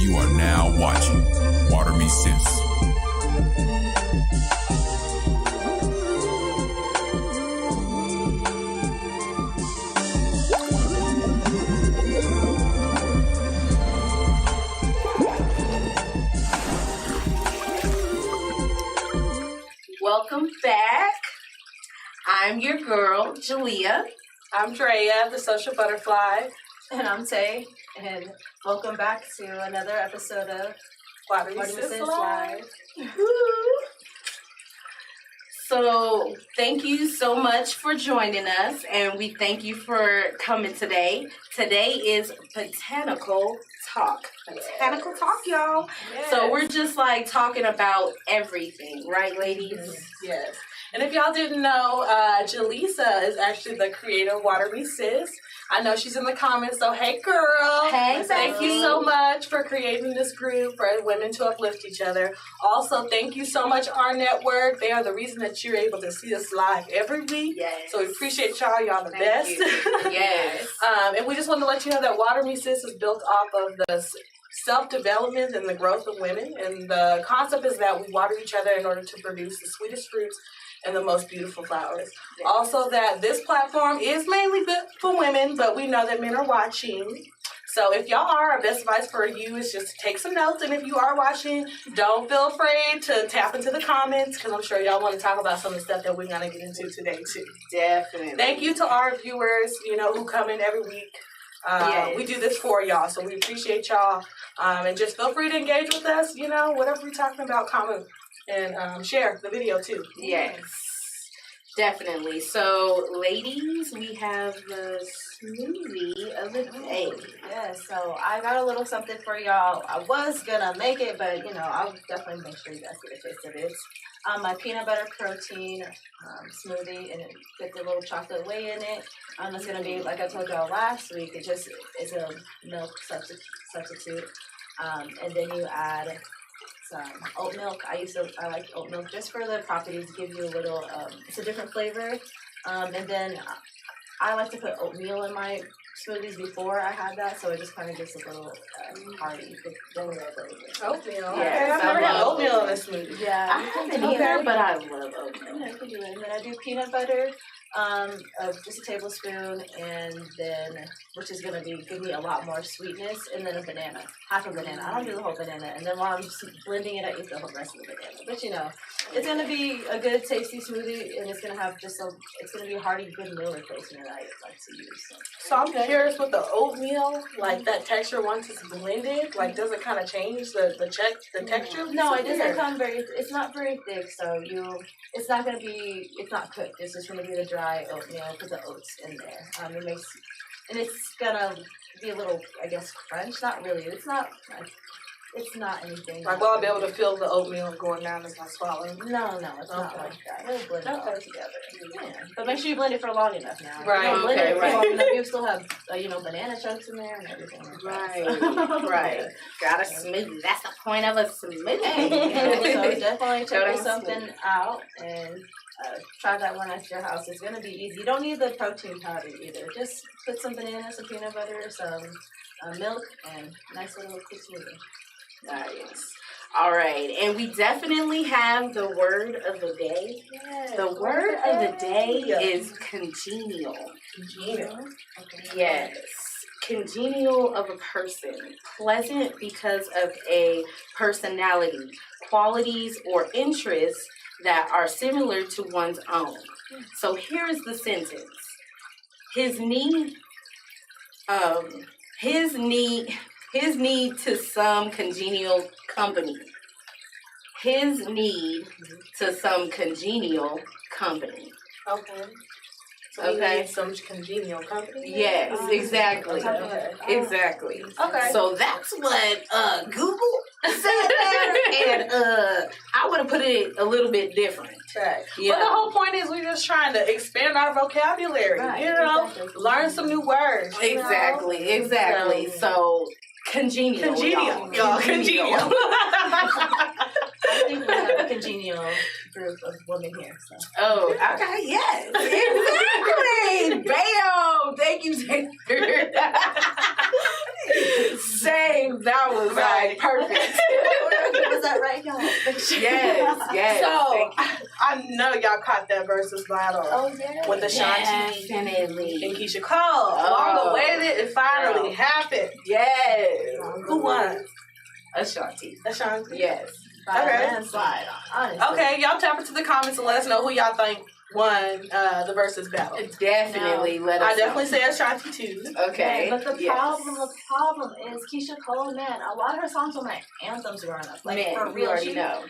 You are now watching Water Me Sis. Welcome back. I'm your girl, Jaleah. I'm Drea, the social butterfly. And I'm Tay. And welcome back to another episode of Water Me Sis Live. So thank you so much for joining us, and we thank you for coming today. Today is Botanical Talk. Botanical Talk, y'all. Yes. So we're just like talking about everything, right, ladies? Yes. And if y'all didn't know, Jaleah is actually the creator of Water Me Sis. I know she's in the comments, so hey girl. Hey, thank you so much for creating this group for women to uplift each other. Also, thank you so much, our network. They are the reason that you're able to see us live every week. Yes. So we appreciate y'all. Y'all the best. Yes. And we just want to let you know that Water Me Sis is built off of the self-development and the growth of women. And the concept is that we water each other in order to produce the sweetest fruits and the most beautiful flowers. Yes. Also that this platform is mainly built for women, but we know that men are watching. So if y'all are, our best advice for you is just to take some notes. And if you are watching, don't feel afraid to tap into the comments, because I'm sure y'all want to talk about some of the stuff that we're going to get into today too. Definitely. Thank you to our viewers, who come in every week. Yes. We do this for y'all, so we appreciate y'all. And just feel free to engage with us, whatever we're talking about, comment and share the video too. Yes. Definitely. So, ladies, we have the smoothie of the day. Yeah, so I got a little something for y'all. I was gonna make it, but I'll definitely make sure you guys get a taste of it. It's my peanut butter protein smoothie, and it gets a little chocolate whey in it. It's gonna be, like I told y'all last week, it just is a milk substitute. And then you add some oat milk. I like oat milk just for the properties, give you a little, it's a different flavor. And then I like to put oatmeal in my smoothies before I had that, so it just kind of gets a little hearty. Oatmeal. Yes, Okay, I've never had oatmeal in a smoothie. Yeah, I haven't either, but I love oatmeal. Yeah, I can do it. And then I do peanut butter, just a tablespoon, and then, which is gonna give me a lot more sweetness, and then a banana, half a banana. I don't do the whole banana, and then while I'm just blending it, I eat the whole rest of the banana. But it's gonna be a good, tasty smoothie, and it's gonna have it's gonna be a hearty, good meal replacement that I like to use. So I'm curious with the oatmeal, like that texture once it's blended, like does it kind of change the texture? No, it doesn't come it's not very thick, so it's not cooked. It's just gonna be the dry oatmeal with the oats in there. It's gonna be a little, I guess, crunch. Not really. It's not anything. Like, will I be able to feel the oatmeal going down as I swallow? No, it's not like that. It'll blend it all Okay. together. Yeah. But make sure you blend it for long enough now. Right. You don't blend it for Okay, long enough, you still have, banana chunks in there and everything like that. Right. Got a smoothie. That's the point of a smoothie. So definitely check Gotta something out and try that one at your house. It's gonna be easy. You don't need the protein powder either. Just put some bananas, some peanut butter, some milk, and nice little quick smoothie. Nice. All right. And we definitely have the word of the day. Yes. The word of the day is congenial. Congenial. Okay. Yes. Congenial of a person. Pleasant because of a personality, qualities, or interests that are similar to one's own. So here's the sentence. His need to some congenial company. His need to some congenial company. Okay. So we need some congenial company. Yes, exactly. Okay. Exactly. Okay. So that's what Google said there, and I would have put it a little bit different. Right. Yeah. But the whole point is we're just trying to expand our vocabulary, Right, exactly. learn some new words. Exactly. So congenial. Y'all. Congenial. I think we have a congenial group of women here. So. Oh, okay, yes. Exactly. Bam. Thank you, Xavier. Same. That was like perfect. Was that right, y'all? Yes. So I know y'all caught that versus battle. Oh, yeah. With Ashanti Definitely. and Keisha Cole. Long awaited, it finally happened. Yes. Who won? Ashanti. Ashanti. Yes. By a Okay. landslide, honestly. Okay, y'all tap into the comments and let us know who y'all think won the versus battle. Definitely. Let us I definitely know. say Ashanti too. Okay. Yeah, but the yes. problem is Keisha Cole, man, a lot of her songs were my anthems growing up. Like, Man, for you real, already know.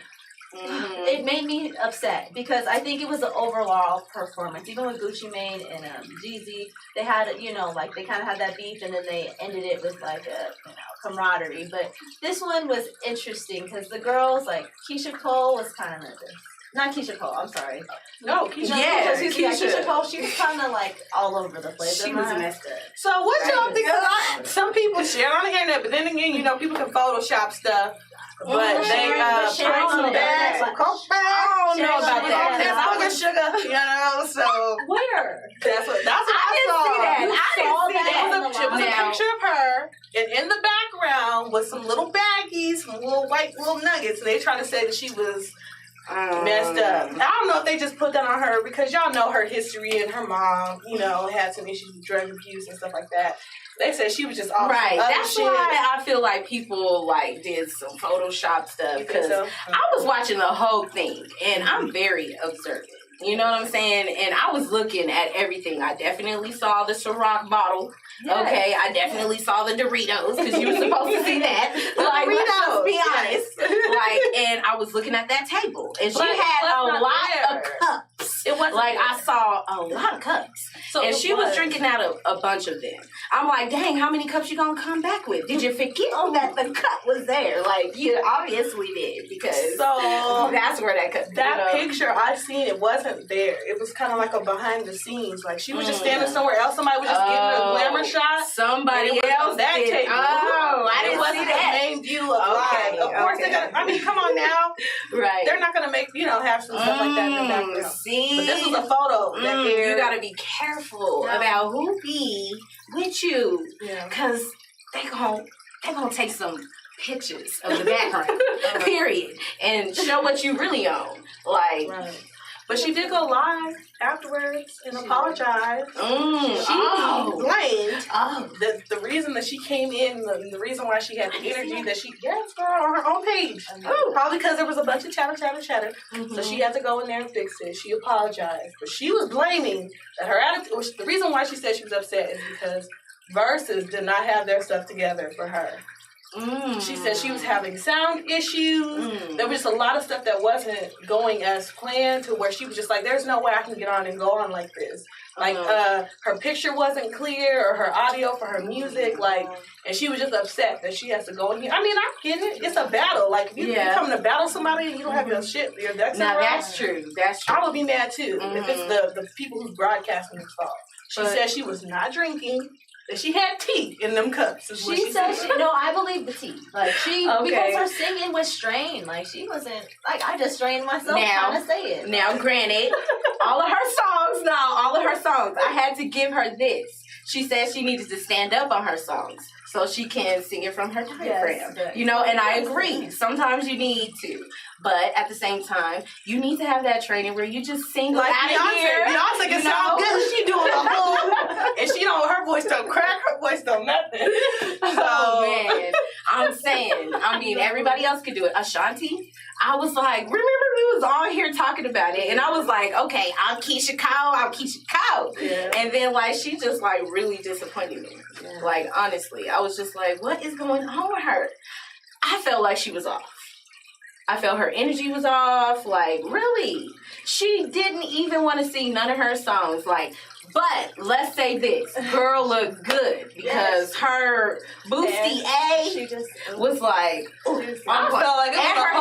Mhm. It made me upset because I think it was the overall performance. Even with Gucci Mane and Jeezy, they had, like they kind of had that beef, and then they ended it with like a camaraderie. But this one was interesting because the girls, like Keisha Cole, was kind of not Keisha Cole. I'm sorry. No, Keisha. Yeah, Cole. Keisha Cole. She was kind of like all over the place. She was messed up. So what y'all Right. think? Some people share on the internet, but then again, people can Photoshop stuff. But they Sharon some on bad. that. I I don't know about that. That's sugar, so Where? that's what I I didn't saw. see that. You I saw didn't see that? that. It was a Now- picture of her, and in the background was some little baggies, some little white little nuggets, and they trying to say that she was messed up. I don't know if they just put that on her because y'all know her history and her mom, had some issues with drug abuse and stuff like that. They said she was just off Right. other That's shit. why I feel like people did some Photoshop stuff You think because so? I was watching the whole thing and I'm very observant. You know what I'm saying? And I was looking at everything. I definitely saw the Ciroc bottle. Yes. Okay, I definitely saw the Doritos because you were supposed to see that. The Like, let's Doritos, just be yes. honest. And I was looking at that table, and she But had let's a not lot there. of cups. cups. It wasn't like there. I saw a lot of cups, So and it she was drinking out of a bunch of them. I'm like, dang, how many cups you gonna come back with? Did you forget that the cup was there? Like, you obviously did, because that's where that cup. Picture I seen, it wasn't there. It was kind of like a behind the scenes. Like she was just standing somewhere else. Somebody was just giving her a glamour shot. Somebody else that did. table. Oh, I didn't wasn't see that. the main view of live. Of course they're gonna. I mean, come on now. Right. They're not gonna make have some stuff like that in the background. See, but this was a photo. That you gotta be careful about who be with you, because they gonna take some pictures of the background, period, and show what you really own. Like, but she did go live afterwards and apologize. She blamed the reason that she came in, the reason why she had the energy that she on her own page. Probably because there was a bunch of chatter. So she had to go in there and fix it. She apologized, but she was blaming that her attitude. The reason why she said she was upset is because Versus did not have their stuff together for her. She said she was having sound issues. There was a lot of stuff that wasn't going as planned, to where she was just like, there's no way I can get on and go on like this. Like, her picture wasn't clear, or her audio for her music, like, and she was just upset that she has to go in here. I mean, I get it. It's a battle. Like, if you come to battle somebody and you don't have your ducks in a row. That's true. That's true. I would be mad too if it's the people who's broadcasting this fault. She said she was not drinking. That she had tea in them cups. She said, I believe the tea. Like, because her singing was strained. Like, she wasn't, like, I just strained myself trying to say it. Now, granted, all of her songs, I had to give her this. She said she needed to stand up on her songs so she can sing it from her diaphragm. Yes, and I agree. Sometimes you need to. But at the same time, you need to have that training where you just sing like out of here. Beyonce can sound good. She doing a whole, and she don't. Her voice don't crack. Her voice don't nothing. So man, I'm saying. I mean, everybody else could do it. Ashanti. I was like, remember we was all here talking about it, and I was like, okay, I'm Keisha Cole. Yeah. And then like she just like really disappointed me. Yeah. Like honestly, I was just like, what is going on with her? I felt like she was off. I felt her energy was off. Like, really? She didn't even want to sing none of her songs. Like, but let's say this. Girl looked good because her boosty A was like, I felt like it was her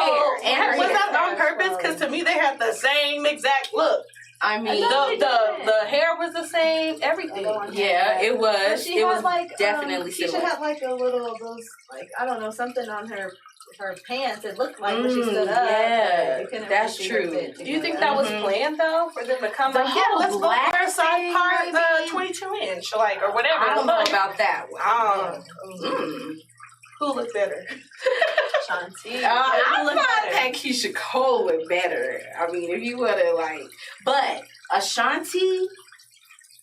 hair. Was that on purpose? Because to me, they had the same exact look. I mean, the hair was the same, everything. Yeah, it was. But she had like definitely Keisha had like a little those like I don't know something on her pants. It looked like when she stood up. Yeah, that's true. Do you think that was planned though for them to come like, let's go wear a side part 22-inch like or whatever? I don't know about that one. Who looked better? Shanti. I thought that Keisha Cole looked better. I mean, if you would have like, but Ashanti,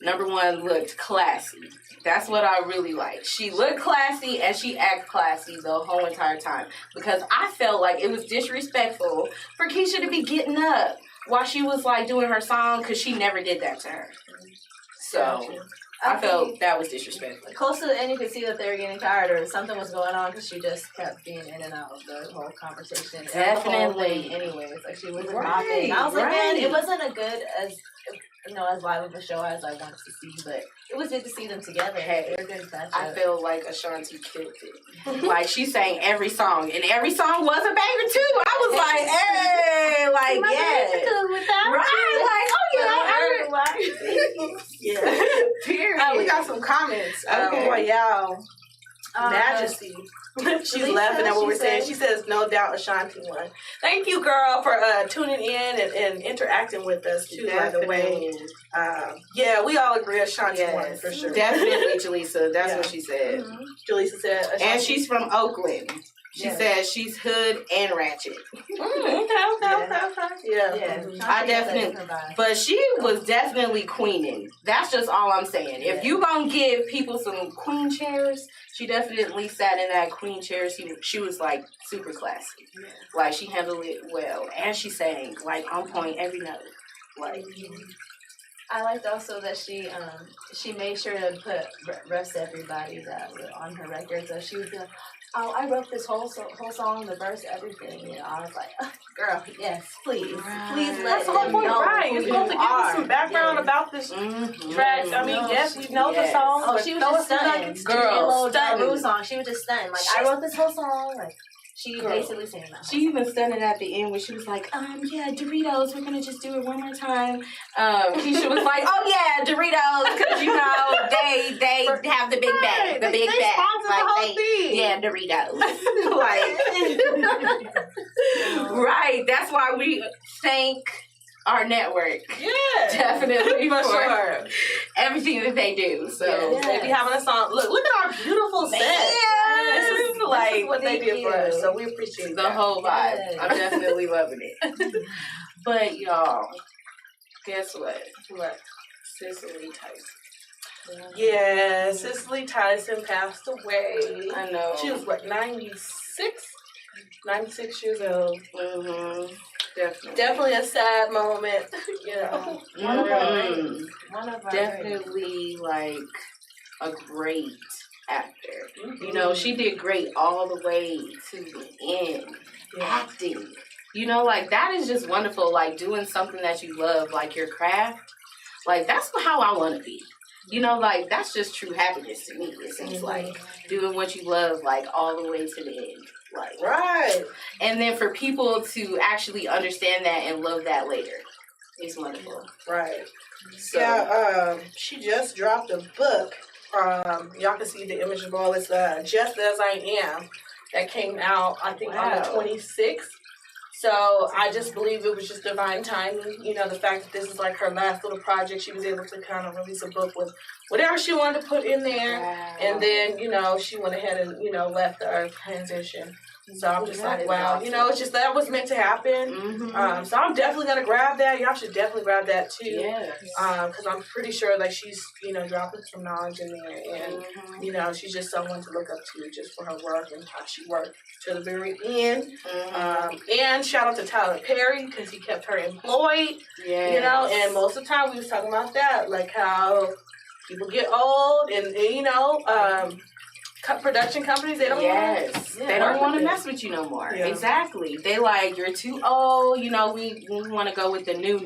number one, looked classy. That's what I really like. She looked classy and she acted classy the whole entire time. Because I felt like it was disrespectful for Keisha to be getting up while she was like doing her song, because she never did that to her. So I felt that was disrespectful. Close to the end, you could see that they were getting tired or something was going on because she just kept being in and out of the whole conversation. Definitely. Anyways, like she wasn't hopping. I was like, man, it wasn't as live of a show as I wanted to see, but it was good to see them together. Hey, they were good matchup. I feel like Ashanti killed it. Like she sang every song, and every song was a banger too. I was like, hey, like yeah, period. We got some comments. Royale Majesty. She's laughing at what we're saying. She says, no doubt Ashanti won. Thank you, girl, for tuning in and interacting with us, too, by the way. We all agree Ashanti won, for sure. Definitely, Jaleah. That's what she said. Mm-hmm. Jaleah said Ashanti. And she's from Oakland. She says she's hood and ratchet. Okay. Yeah. I definitely, but she was definitely queening. That's just all I'm saying. If you gonna give people some queen chairs, she definitely sat in that queen chair. She was like super classy. Yeah. Like she handled it well, and she sang like on point every note. Like. I liked also that she made sure to put refs everybody that were on her record. So she was doing oh, I wrote this whole song, the verse, everything. You know, I was like, girl, yes, please let That's the whole them point, know right? who You're supposed to give us some background Yes. about this track. I mean, No, yes, we know the yes. song, Oh, but she was throw just us some stunning. nuggets. Girl, stunning. song. She was just stunning. Like, I wrote this whole song. Like, she Girl. basically sang that. She even stunned at the end when she was like, yeah, Doritos, we're gonna just do it one more time. Keisha was like, oh yeah, Doritos, because you know they have the big bag, the big they bag, sponsored the whole thing. yeah, Doritos, like, right. That's why we thank our network, Yeah, definitely for for sure. everything that they do. So Yes. They be having a song. Look at our beautiful set. yes, This like is what they thank did for us, you. so we appreciate the that. whole vibe. Yes. I'm definitely loving it. But y'all, guess what? What? Cicely Tyson. Yeah, Cicely Tyson passed away. I know. She was what, 96? 96 years old. Mm-hmm. Definitely. Definitely a sad moment, you know. One of our Mhm. One of our Definitely like a great actor. Mm-hmm. You know, she did great all the way to the end. Acting. You know, like that is just wonderful. Like doing something that you love, like your craft. Like that's how I want to be. You know, like that's just true happiness to me. It seems like doing what you love, like all the way to the end. Like Right. and then for people to actually understand that and love that later, it's wonderful. Right. So, Yeah, she just dropped a book. Y'all can see the image of all. It's Just As I Am, that came out, I think, on the 26th. So I just believe it was just divine timing. You know, the fact that this is like her last little project, she was able to kind of release a book with whatever she wanted to put in there. wow. And then, you know, she went ahead and, you know, left the earth, transition. So I'm just like, wow, you know, it's just that was meant to happen. Mm-hmm. So I'm definitely going to grab that. Y'all should definitely grab that too. Yes. Because I'm pretty sure like she's, you know, dropping some knowledge in there. And, you know, she's just someone to look up to just for her work and how she worked to the very end. And shout out to Tyler Perry because he kept her employed. Yes. You know, and most of the time we was talking about that, like how people get old and you know, production companies, they don't they don't want to mess with you no more. Yeah. Exactly. They like, you're too old, you know, we want to go with the new,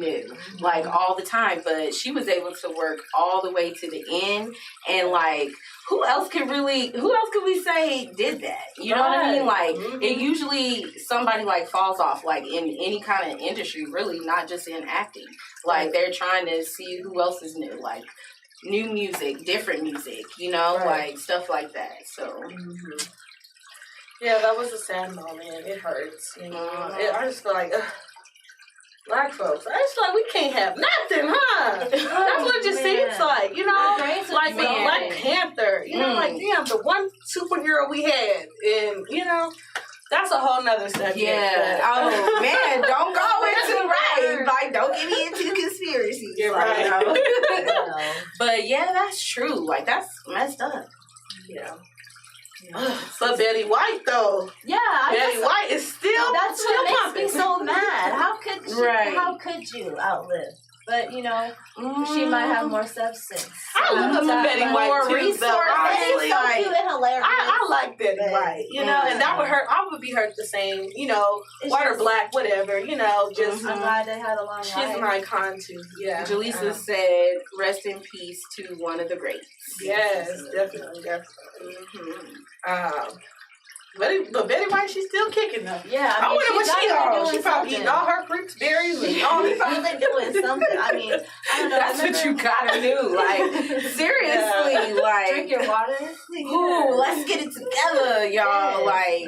like all the time. But she was able to work all the way to the end. And like, who else could we say did that? You know what I mean? Like, it usually somebody like falls off, like in any kind of industry, really, not just in acting. Like, they're trying to see who else is new. Like, new music, different music, you know, like stuff like that. So, yeah, that was a sad moment. It hurts, you know. I just feel like, Black folks, I just feel like we can't have nothing, huh? That's what it just seems like, you know. Like the Black Panther, you know, like damn, the one superhero we had, and you know. That's a whole nother subject. Yeah. Oh man, don't go into like don't get me into conspiracies. You're like, right. you know. But yeah, that's true. Like that's messed up. Yeah. But Betty White though. Yeah, Betty White is still that's still what pumping. makes me so mad. How could you outlive? But you know, she might have more substance. I love Betty White too. Resources. Honestly, So cute and hilarious. I like Betty White, you know, and that would hurt. I would be hurt the same, you know, white or black, whatever, you know. Just I'm glad they had a long life. She's an icon too. Yeah. Jaleah said, "Rest in peace to one of the greats." Yes, definitely. But Betty White, she's still kicking though. Yeah, I wonder what she on. She probably eating all her fruits, berries, and all She's probably doing something. I mean, I don't know. That's what you gotta do. Like seriously, like drink your water. Ooh, let's get it together, y'all. Yeah. Like,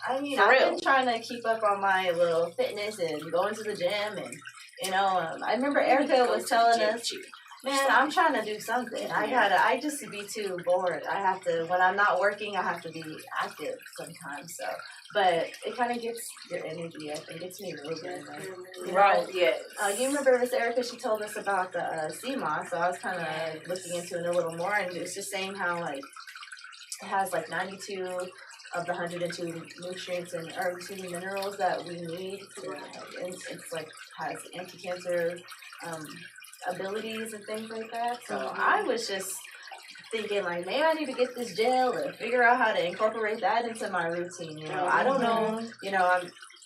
I mean, for I've real. been trying to keep up on my little fitness and going to the gym, and you know, I remember Erica was telling us. Man, I'm trying to do something. I just be too bored. I have to, when I'm not working, I have to be active sometimes. So, but it kind of gets your energy up and gets me moving. right. Yes. You remember Miss Erica? She told us about the CMOS, so I was kind of looking into it a little more, and it's just saying how like it has like 92 of the 102 nutrients and minerals that we need. It's like has anti-cancer abilities and things like that. So I was just thinking like, maybe I need to get this gel and figure out how to incorporate that into my routine. You know, I don't know. You know,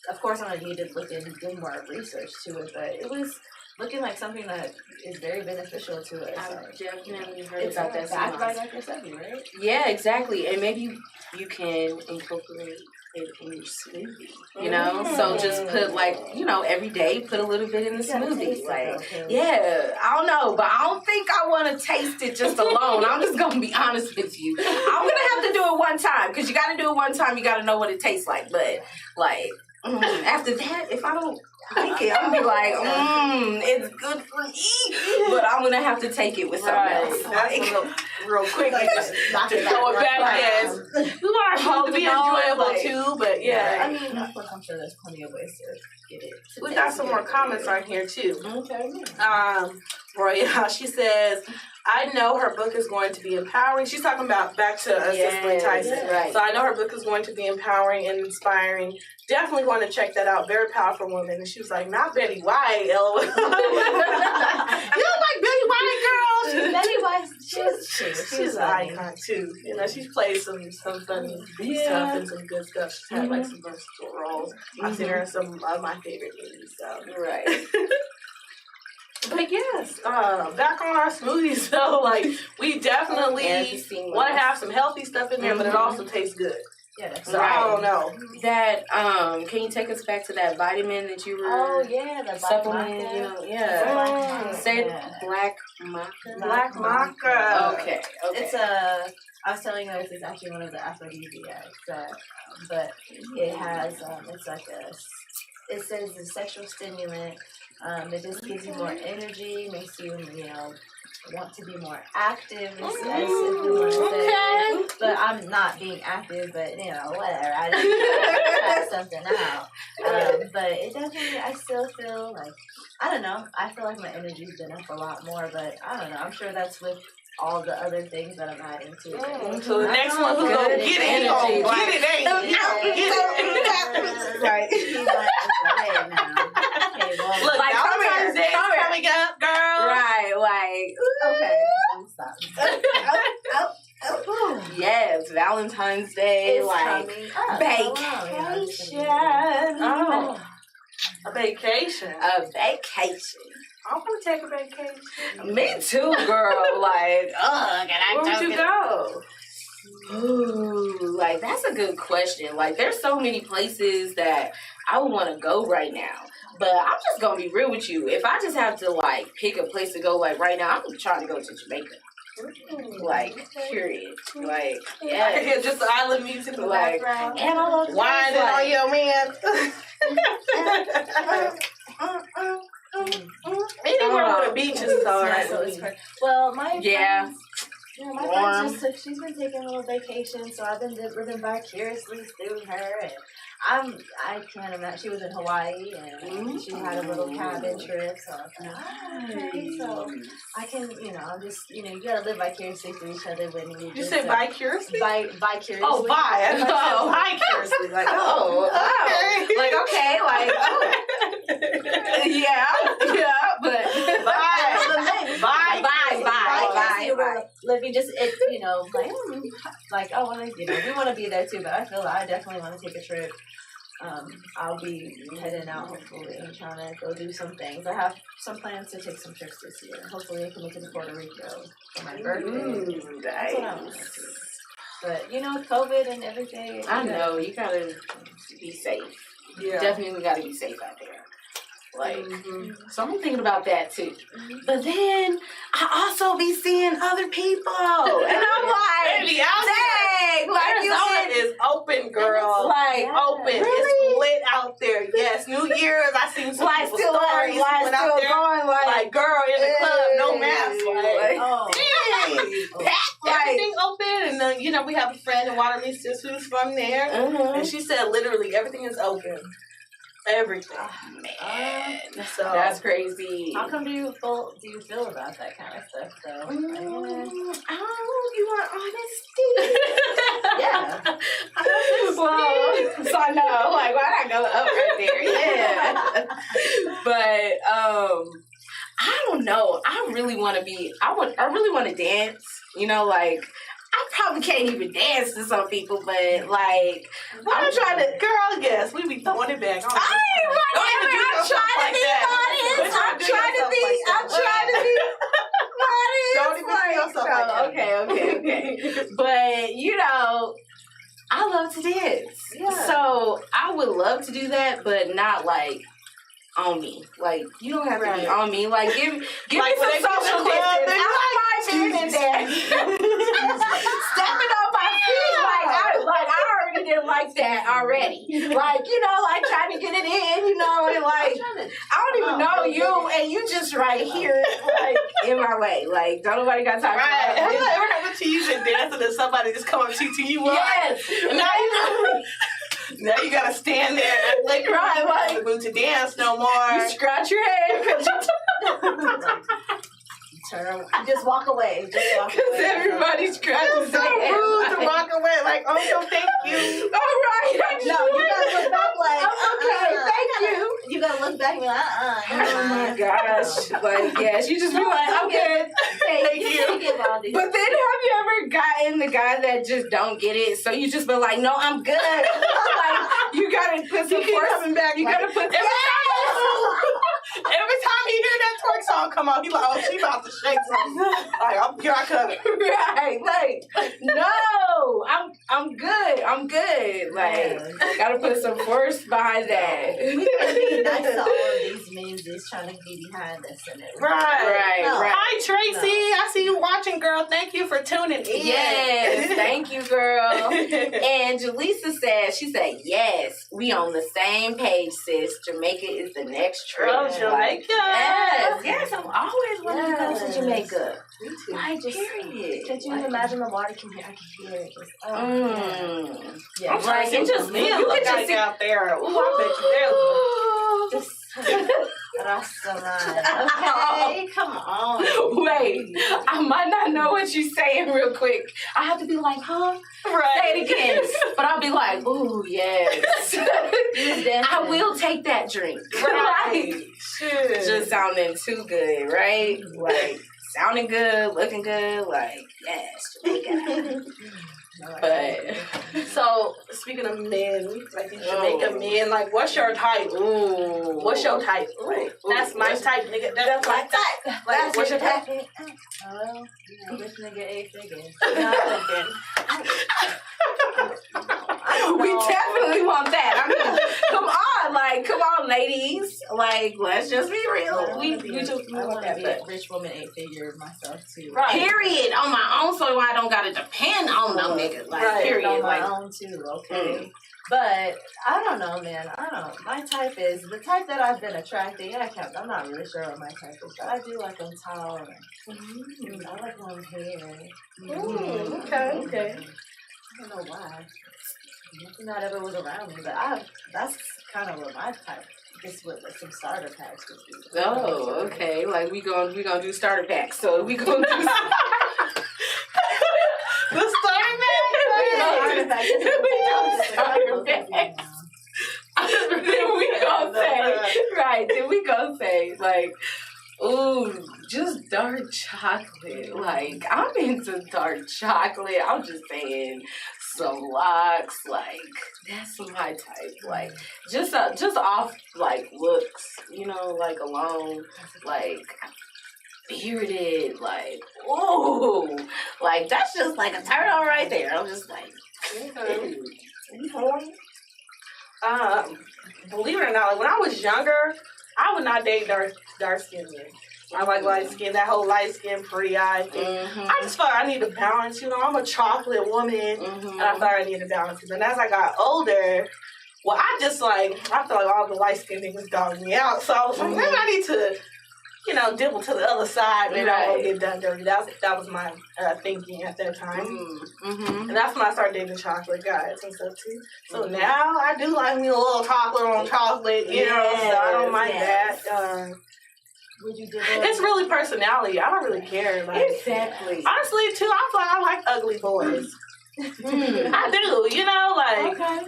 of course I'm gonna need to look and do more research to it, but it was looking like something that is very beneficial to us. I've definitely heard It's about that. backed by Dr. Sebi, right? Yeah, exactly. And maybe you can incorporate it in your smoothie. You know, so just put like, you know, every day put a little bit in the smoothie. Like, yeah, I don't know, but I don't think I want to taste it just alone. I'm just gonna be honest with you. I'm gonna have to do it one time because you got to do it one time. You got to know what it tastes like. But like after that, if I don't like it, I'm gonna be like, it's good for me. But I'm gonna have to take it with something else. That's real quick. Like, just throw it back. Yes, we want our food to be enjoyable like, too. But yeah, I mean, of course, I'm sure there's plenty of ways to get it. we got some more comments on here too. Okay. Roya, she says, I know her book is going to be empowering. She's talking about back to Cicely Tyson. Right. So I know her book is going to be empowering and inspiring. Definitely want to check that out. Very powerful woman. And she was like, not Betty White, LOL. You don't like Betty White, girl? Betty White, She's an icon too. You know, she's played some funny stuff and some good stuff. She's had like some versatile roles. I've seen her in some of my favorite movies. So Right. But yes, back on our smoothies though, like we definitely want to have some healthy stuff in there, but it also tastes good. Yeah, that's So I don't know. That can you take us back to that vitamin that you were the supplementing? You know, yeah. Say black maca. Black maca. Okay. It's I was telling you, it's actually one of the aphrodisiacs, but it has, it's like it says it's a sexual stimulant. It just gives you more energy, makes you, you know, want to be more active, as if you want to say. But I'm not being active, but, you know, whatever. I just try something out. But it definitely, I still feel like, I don't know, I feel like my energy's been up a lot more, but I don't know, I'm sure that's with all the other things that I'm adding to it. So the next one who's going to get it, Right. Look, like, Valentine's Day is coming up, girl. Right, like, Okay, I'm stopping. yes, Valentine's Day, It's like, coming up. vacation. Oh, a vacation. A vacation. I want to take a vacation. Me too, girl. Like, Where would you go? Ooh, like, that's a good question. Like, there's so many places that I would want to go right now. But I'm just going to be real with you. If I just have to, like, pick a place to go, like, right now, I'm trying to go to Jamaica. Like, period. Like, yeah. Just the island music in the Like, background. and I love Winding on your man. Anywhere with a beach is alright. Well, my Yeah. friends, my friend just she's been taking a little vacation, so I've been living vicariously through her, and I can't imagine. She was in Hawaii, and she had a little cabin trip, so I was like, okay, so I can, I'm just, you gotta live vicariously through each other when you. You say vicariously? Vicariously. Oh, I thought vicariously. Like, okay. Like, okay, like, yeah, but bye. Living just like I want to, we want to be there too, but I definitely want to take a trip. I'll be heading out hopefully and trying to go do some things. I have some plans to take some trips this year. Hopefully I can make it to Puerto Rico for my birthday. That's what I want to do. But COVID and everything. I know you gotta be safe. Yeah. Definitely gotta be safe out there. Like, so I'm thinking about that too. But then I also be seeing other people, and I'm like, dang, like Arizona is open, girl. Like, open. Really? It's lit out there. Yes, New Year's. I seen some like people's still stories like out there. going, Like, girl in the club, no mask. Like, everything open, and then we have a friend in Waterloo Sis who's from there, and she said literally everything is open. Everything. Oh, man. So that's crazy. How come do you feel about that kind of stuff though? You want honesty? Yeah. Well, so I know, like, why not go up right there? Yeah. But I don't know. I really want to dance. You know, like, I probably can't even dance to some people, but like, I'm trying to. Girl, yes, we be throwing it back. I'm trying to be modest. I'm trying to be modest. Don't even do yourself like that. Okay. But, you know, I love to dance. Yeah. So I would love to do that, but not like on me. Like, you don't have to be on me. Like, give Like, me some social distance. I don't mind being in there. Stepping on my feet. Like I already didn't like that already. Like, you know, like trying to get it in, you know, and like, I don't even know you, and you just right here, like, in my way. Like, don't nobody got time for that. Right. Ever happened to you and dancing and somebody just come up to you? Yes. And now you gotta stand there and like Right, like, move to dance no more. you scratch your head because Turn. Just walk away. Just walk away. everybody scratches So their head. rude to Like, walk away like, oh no, thank you. all right. No, you gotta look back like, Okay, thank you. You gotta look back and be like, Oh my gosh. Like, yes, you just be like, I'm good. Thank you. But then have you ever gotten the guy that just don't get it? So you just be like, no, I'm good. Like, you gotta put some keep force. coming back. You gotta put Every time he hear that twerk song come on, he like, oh, she about to shake something. Like, here I come. Right, like, no, I'm good. I'm good. Like, gotta put some force behind that. We gotta be nice to all of these men that's trying to be behind us and everything. Right. No. Right. Hi, Tracy. I see you watching, girl. Thank you for tuning in. Yes, thank you, girl. And Jaleah said, she said, yes, we on the same page, sis. Jamaica is the next trip. Oh, Jamaica. Yes, I'm always wanting to go to Jamaica. Me too. Like, period. Could you imagine the water can hear? I can hear it. Just, Yeah, I'm like, it just, me you look could just like see. out there. Ooh, I bet you just Rastaman. Okay, come on. Wait, I might not know what you're saying real quick. I have to be like, huh? right. Say it again. But I'll be like, ooh, yes. I will take that drink. Right. Like, Shit. just sounding too good, right? Like, sounding good, looking good, like, yes, Jamaica. But, So, speaking of men, like these Jamaican men, like, what's your type? ooh. What's your type? Like, that's my type, nigga. That's my type. Like, what's your type? Oh, yeah, this nigga 8 figures. We definitely want that. I mean, come on, ladies. Like, let's just be real. We just I want want that. to be But a rich woman 8 figure myself too. Right. period, on my own, so I don't gotta depend on no nigga. Like, Right. period. On my Like, own too, okay. But I don't know, man. I don't. My type is the type that I've been attracting. I'm not really sure what my type is, but I do like them tall. And I like long hair. Okay. I don't know why. Nothing that ever was around me, but that's kind of what my type. Just with like some starter packs would be. oh, okay. Like, we gonna do starter packs. So we gonna do. The starter Starter pack. Then we gonna say, right? Then we gonna say, like, ooh, just dark chocolate. Like, I'm into dark chocolate. I'm just saying, some locks. Like, that's my type. Like, just off like looks, you know, like alone, like. Bearded, like, ooh, like, that's just like a turn on right there. I'm just like, Okay. you horny? Believe it or not, like, when I was younger, I would not date dark skinned men. I like light skin, that whole light skin, pretty eye thing. I just felt I need to balance, you know, I'm a chocolate woman, and I thought I needed to balance it. And as I got older, well, I feel like all the light skinned niggas dogged me out. So I was like, maybe I need to, you know, dibble to the other side. Maybe I won't get done dirty. That was my thinking at that time. And that's when I started dating chocolate guys and stuff too. So now I do like me a little chocolate on chocolate, you know, so I don't mind that. Would you do It's really personality. I don't really care. Like, Exactly. honestly, too, I feel like I like ugly boys. I do, you know, like, Okay.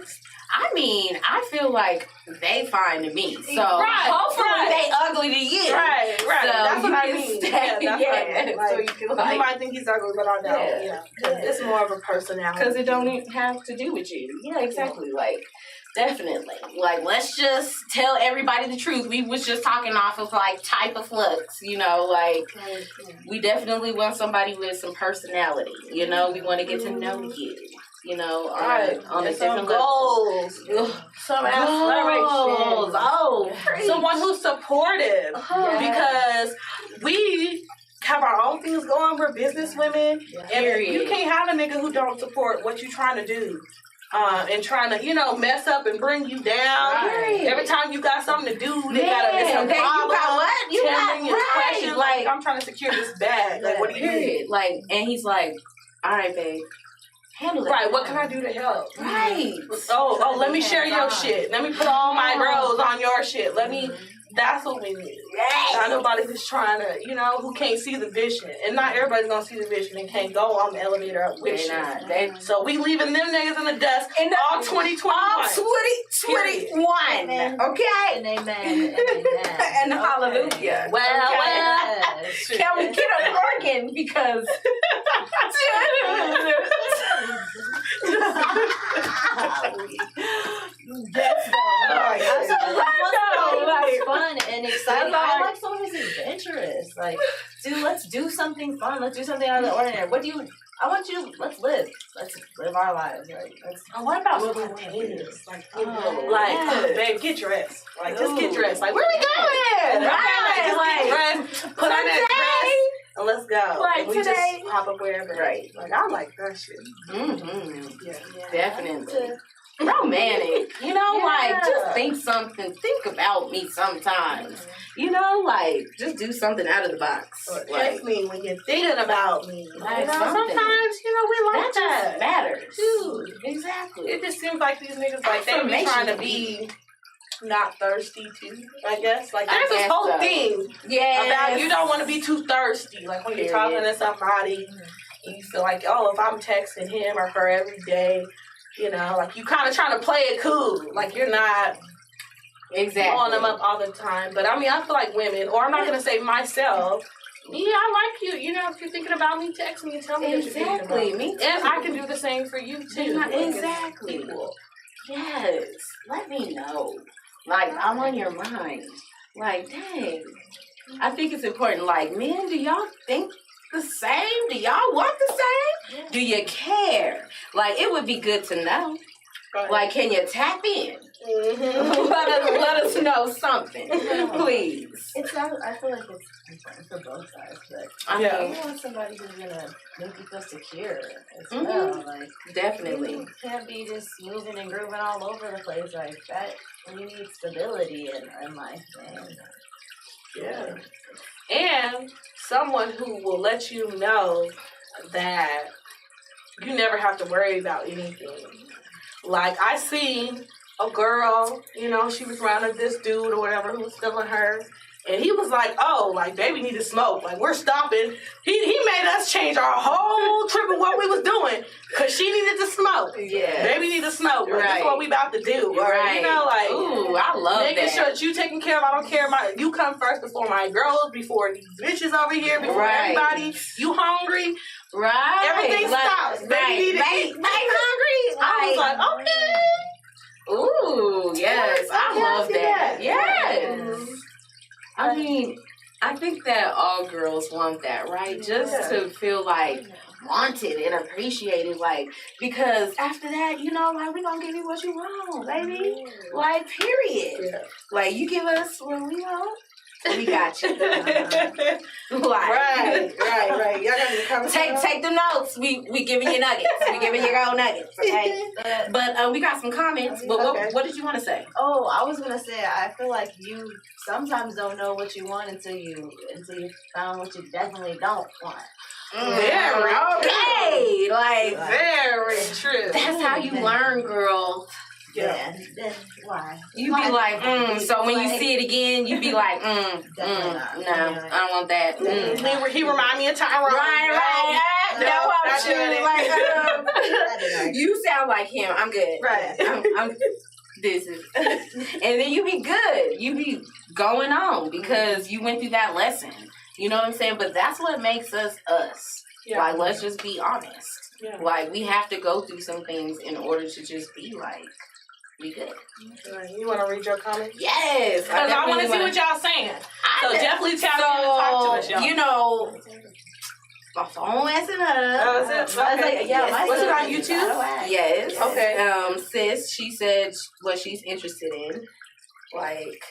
I mean, I feel like they fine to me. So Right, hopefully right. they ugly to you. Right. So That's what you I can mean. stay- Yeah, that's what I mean. so Like, you can you like, might think he's ugly, but I know. Yeah. Yeah. Because it's more of a personality. because it don't even have to do with you. Yeah, exactly. Like, definitely. Like, let's just tell everybody the truth. We was just talking off of like type of looks, you know, like we definitely want somebody with some personality. You know, we want to get to know you. You know, on a different level. goals. Some aspirations. Oh, Someone who's supportive. Because we have our own things going. We're business women. And you can't have a nigga who don't support what you're trying to do. And trying to, mess up and bring you down. Right. Every time you got something to do, it's a problem. You got what? You got Questions, like, I'm trying to secure this bag. Like, what do you need? Like, and he's like, all right, babe. Handle it. Right, what can I do to help? Right. Oh, let me share your shit. Let me put all my girls on your shit. That's what we need. Not nobody who's trying to, who can't see the vision. And not everybody's gonna see the vision and can't go on the elevator up with you. So we leaving them niggas in the dust all 2021. All 2021. Okay? And amen. And hallelujah. Well. Can we get an organ? Because It's fun and exciting. I like someone who's adventurous. Like, let's do something fun. Let's do something out of the ordinary. Let's live. Let's live our lives. Right? What about spontaneous? Babe, get dressed. Like, just get dressed. Like, where we going? Right. Get dressed. Put on that dress. And let's go. Like, and we today. just pop up wherever. Right. Like, I like that shit. Mm-hmm. Yeah. Definitely. Romantic. Just think about me sometimes. Just do something out of the box. Text me when you're thinking about me. Like Sometimes, we like that. Just matters. Dude. Exactly. It just seems like these niggas, like, they be trying to be not thirsty, too, I guess. Like, there's this whole thing about you don't want to be too thirsty. Like, when you're talking to somebody, and you feel like, if I'm texting him or her every day, like, you kind of trying to play it cool. Like, you're not blowing them up all the time. But, I feel like women, or I'm not going to say myself, I like you. If you're thinking about me, text me and tell me what you're thinking about. Me too. And I can do the same for you, too. Exactly. Yes. Let me know. Like, I'm on your mind. Like, dang. I think it's important. Like, men, do y'all think the same? Do y'all want the same? Yeah. Do you care? Like, it would be good to know. Right. Like, can you tap in? Mm-hmm. let us know something, please. I feel like it's important for both sides, but you want somebody who's gonna make you feel secure as well. Like, definitely, you can't be just moving and grooving all over the place like that. You need stability in life, man. Yeah, and someone who will let you know that you never have to worry about anything. Like, I seen a girl, she was around this dude or whatever who was feeling her. And he was like, baby need to smoke. Like, we're stopping. He made us change our whole trip of what we was doing because she needed to smoke. Yeah. Baby need to smoke. Like, that's what we about to do. Right. Ooh, I love making sure that you taking care of, I don't care. You come first before my girls, before these bitches over here, before everybody. You hungry? Right. Everything stops. Baby need to eat. Hungry? I was like, okay. Ooh, yes. I love that. Yes. I think that all girls want that, right? Just to feel like wanted and appreciated, like, because after that, like, we gonna give you what you want, baby. Like, period. Yeah. Like, you give us what we want, we got you. Right. Y'all got to take the notes. We giving you nuggets. We giving you your own nuggets. Okay. But we got some comments. But what did you want to say? Oh, I was gonna say I feel like you sometimes don't know what you want until you found what you definitely don't want. Very okay. Like, very true. That's how you learn, girl. Yeah. Why? You be like, so when you see it again, you be like, no, I don't want that. He remind me of Tyrone. Right. No, I'm sure. Like, You sound like him. I'm good. Right. I'm this is, and then you be good. You be going on because you went through that lesson. You know what I'm saying? But that's what makes us us. Yeah. Like, let's just be honest. Yeah. Like, we have to go through some things in order to just be like, we good. Right. You want to read your comments? Yes. Because I want to see what y'all saying. So definitely tap in and talk to us, y'all. You know, my phone messing up. Oh, is it? I was Okay. like, yeah, my Was it on son- YouTube? Yes. Okay. Sis, she said what she's interested in, like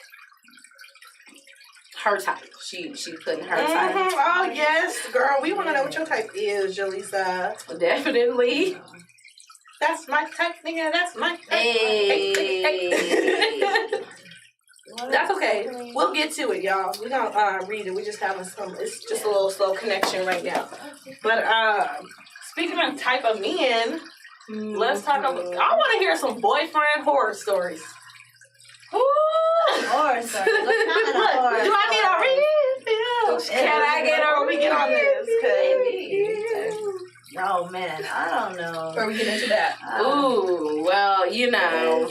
her type. She putting her type. Oh yes, girl. We want to know what your type is, Jaleah. Definitely. That's my type, nigga. That's my type. Hey. That's okay. We'll get to it, y'all. We're gonna read it. We just having it's just a little slow connection right now. But speaking of type of men, let's talk about, I want to hear some boyfriend horror stories. Horror story. What kind of horror Do I need a refill? Can I get a Before we get on this? Oh man, I don't know. Before we get into that. Ooh, well, you know,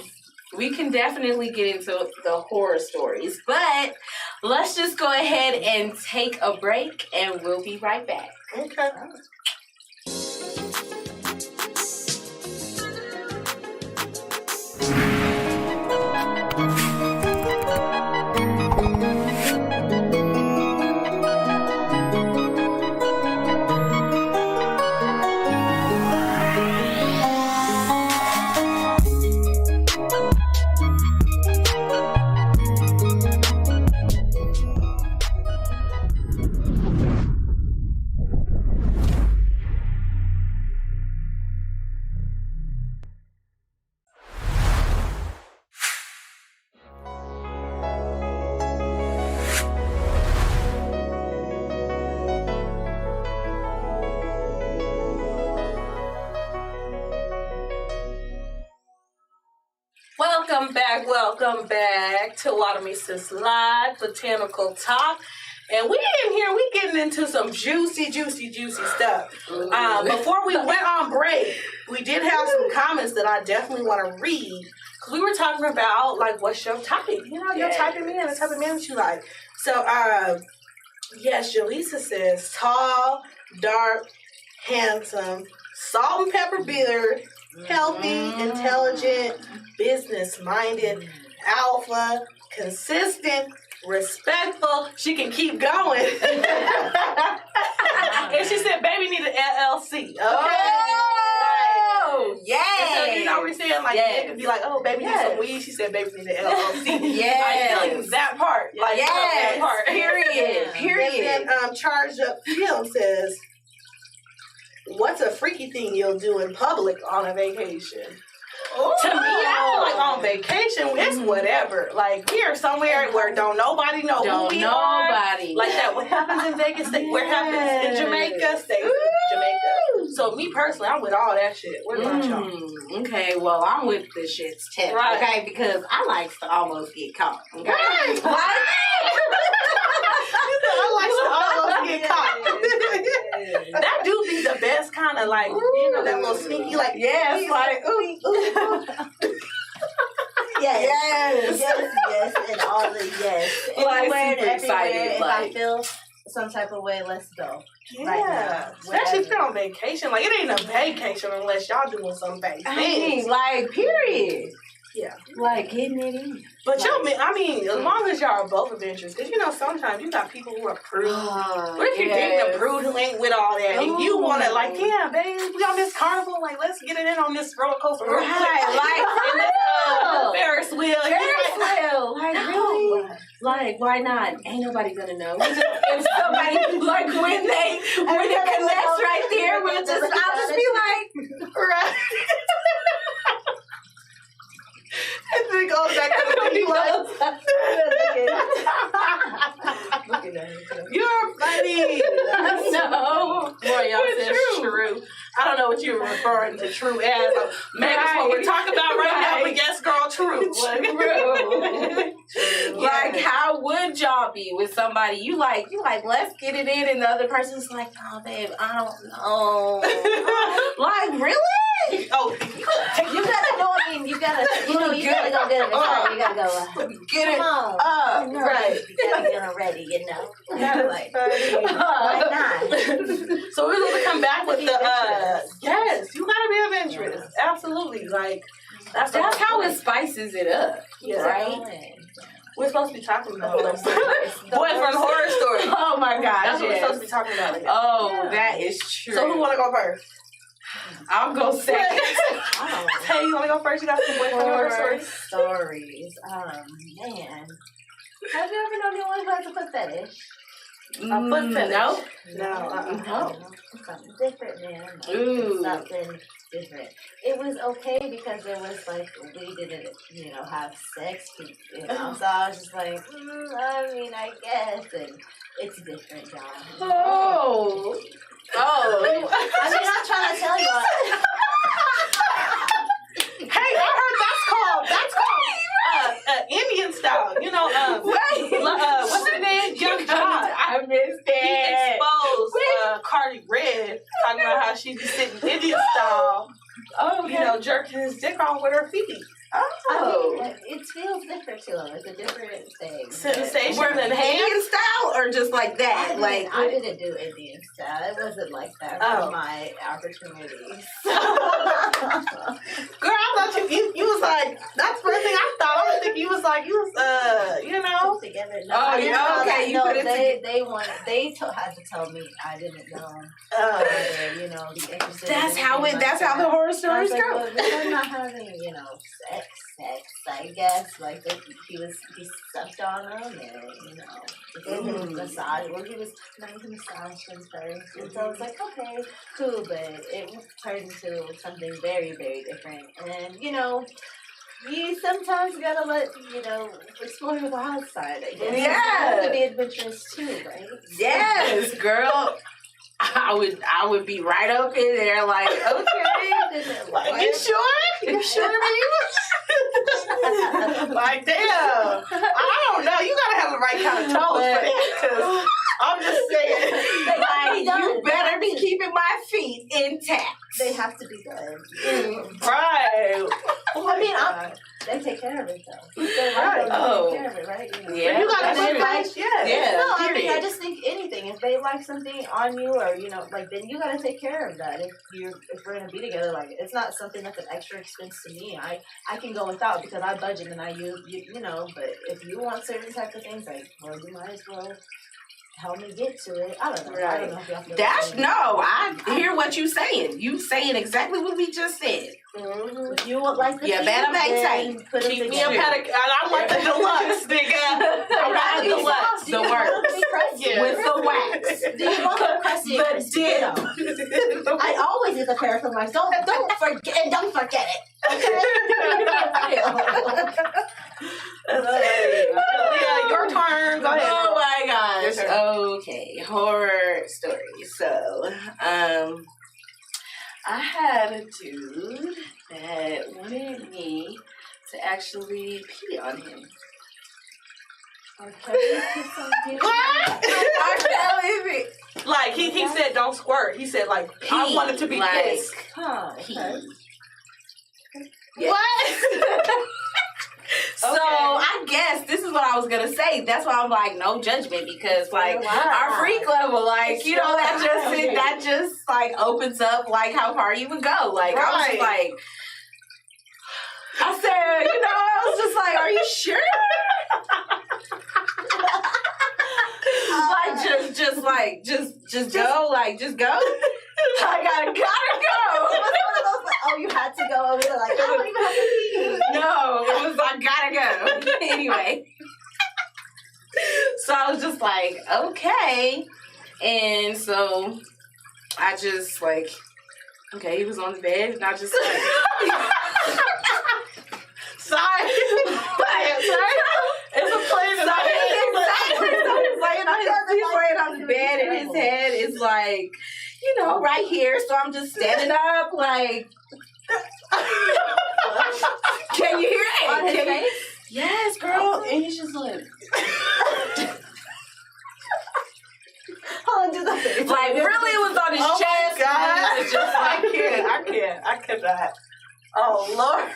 we can definitely get into the horror stories, but let's just go ahead and take a break and we'll be right back. Okay. Welcome back to Water Me Sis Live Botanical Talk. And we in here, we getting into some juicy stuff. Before we went on break, we did have some comments that I definitely want to read. Because we were talking about, like, what's your type? You know, your type of man, the type of man that you like. So, yes, Jaleah says, tall, dark, handsome, salt and pepper beard, healthy, intelligent, business-minded, alpha, consistent, respectful. She can keep going. And she said, baby need an LLC. Okay? Oh, yeah. So, you know, we're saying, like, it could be like, oh, baby needs some weed. She said, baby need an LLC. Yeah. Like, that part. Like, that part. Period. Period. And then Charged Up Film says, what's a freaky thing you'll do in public on a vacation? Ooh. To me, I feel like on vacation, it's whatever. Like, we are somewhere where don't nobody know who we are. Like that, what happens in Vegas, what happens in Jamaica, stays in Jamaica. So me personally, I'm with all that shit. What about y'all? Okay, well, I'm with the shit's tip. Right. Okay, because I like to almost get caught. Okay? Right. I like to almost get caught. That do be the best kind of, like, you know, that little sneaky, like, yes, like, ooh. Yes, and all the yes. Like, Anywhere and super everywhere, excited, if like, I feel some type of way, let's go. Yeah, Right now, especially if you're on vacation. Like, it ain't a vacation unless y'all doing some big I mean, things. like, period. Yeah. Like, getting it in. But y'all, I mean, as long as y'all are both adventurous, because, you know, sometimes you got people who are prude. What if you're dating a prude who ain't with all that, and you want to, like, yeah, babe, we on this carnival, like, let's get it in on this roller coaster real quick. Like, Ferris wheel. Like, really? Like, why not? Ain't nobody gonna know. If somebody, like, when it connects right there, I'll just be like, right. And then it goes back to the people you're funny. No. Boy, y'all said true. I don't know what you're referring to true as. Maybe that's what we're talking about right now, but yes, girl, true. Like, how would y'all be with somebody you like, let's get it in, and the other person's like, oh, babe, I don't know. Like, really? Oh, You gotta know. I mean, you gotta go get them. You gotta go. Get it Come on. up, right? You gotta get them ready. Like, why not? So we're going to come back with the, yes, you got to be adventurous. Absolutely. Like, that's how it spices it up, yeah. right? We're supposed to be talking about boyfriend horror story. Oh my gosh, that's what we're supposed to be talking about. Oh, that is true. So who want to go first? I'll go second. Hey, you want to go first? You got some boyfriend horror stories. Man. Have you ever known anyone who has a foot fetish? A foot fetish? No. No. Something different, man. Ooh. Something different. It was okay because it was like we didn't, have sex. So I was just like, I mean, I guess, and it's different, John. Oh. I mean, I'm trying to tell you. Hey, I heard that's called Indian style. What's her name? Young John. I missed it. He exposed Cardi Red talking about how she be sitting Indian style. Oh, okay. Jerking his dick off with her feet. Oh. I mean, it feels different to him. It's a different thing. Sensation than Indian style or just like that? I didn't do Indian style. It wasn't like that for my opportunities. Girl, I thought you was like, that's the first thing I thought. I was thinking you was like, together. No, oh, yeah, okay. You put it together. They had to tell me. I didn't know. Be interested. That's how the horror stories go. Well, they're not having, sex, I guess. Like he sucked on him, and gave him a massage. Well, he was trying to massage him first, and so I was like, okay, cool, but it turned into something very, very different, and you sometimes gotta let, explore the wild side, I guess. Yeah. You have to be adventurous too, right? Yes, girl. I would be right up in there like, okay. Like, you sure? You sure, baby? Like, damn. I don't know. You gotta have the right kind of toes for that, because I'm just saying. You better be keeping my feet intact. They have to be good. Right. I mean, they take care of it though. They take care of it, right? Yeah. You gotta look nice. Yeah. No, I mean, I just think anything. If they like something on you, or then you gotta take care of that. If we're gonna be together, like it's not something that's an extra expense to me. I can go without because I budget and I use But if you want certain type of things, like you might as well help me get to it. I don't know. Right. I don't know if y'all I hear what you're saying. You saying exactly what we just said. Mm-hmm. If you would like the better maintain. Keep me a pedicure. I want the deluxe, nigga. I want the deluxe. The works. With the wax. Do you want the crusty? The dip. I always use a pair of wax. Don't forget it. Yeah, your turn. Go ahead. Oh my gosh. Okay, horror story. So, I had a dude that wanted me to actually pee on him. Like he said, don't squirt. He said like pee, I wanted to be pissed. Pee. Yes. What? So I guess this is what I was gonna say. That's why I'm like, no judgment, because like our freak level, like that just like opens up like how far you would go. Like I was just like, I said, I was just like, are you sure? Just go, like just go. I gotta go. Oh, you had to go over there, like, I don't even have to pee. No, it was I gotta go. Anyway. So I was just like, okay. And so I just like, okay, he was on the bed and I just like sorry. It's a plane in my head. He's laying on the bed and his head is like, right here. So I'm just standing up like, can you hear it? On his face? Yes, girl. And he's just like, Hold on, do the face. like really, it was on his Oh chest. my God. And it was just like, I cannot. Oh Lord.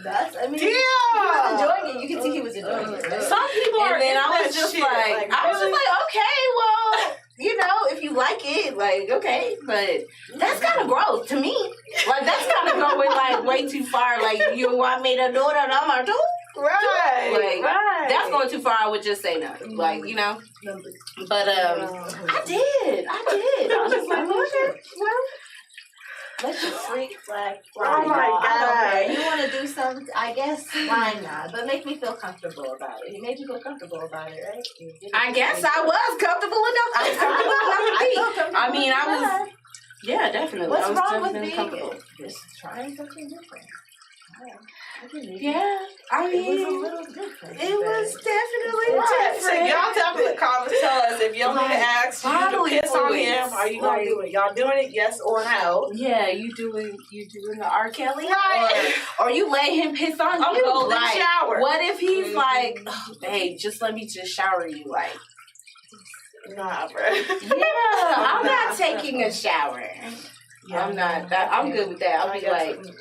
That's, I mean, Damn. he was enjoying it. You can see he was enjoying it. Right? Some people are. and then into I that was just shit. like, I was just really? like, okay, well, you know, if you like it, like, okay, but that's kind of gross to me. Like, that's kind of going like way too far. Like, you want me to do it, and I'm gonna do it. Right. Like, right. That's going too far. I would just say no. Like, you know. But I did. I was just like, okay, well. Let's just freak flag. Oh my I God. don't care. You want to do something? I guess why not? But make me feel comfortable about it. He made you feel comfortable about it, right? I guess I was comfortable enough. I was comfortable enough to be. felt comfortable I mean, I with was. that. Yeah, definitely. What's I was wrong with definitely being comfortable. just trying something different? I believe Yeah, I it was a mean, little different. it was definitely Right. So different. y'all tell me in the comments. Tell us if y'all need to ask you to bodily piss on fluids. him. Are you gonna do it? Y'all doing it? Yes or no? Yeah, you doing the R. Kelly, Right. or you let him piss on A you. golden Like, shower. what if he's like, oh, babe, just let me just shower you, like. Nah, bro. Yeah, I'm not taking a shower. Yeah, I'm not. That, I'm good with that. I'll be like, mm-mm.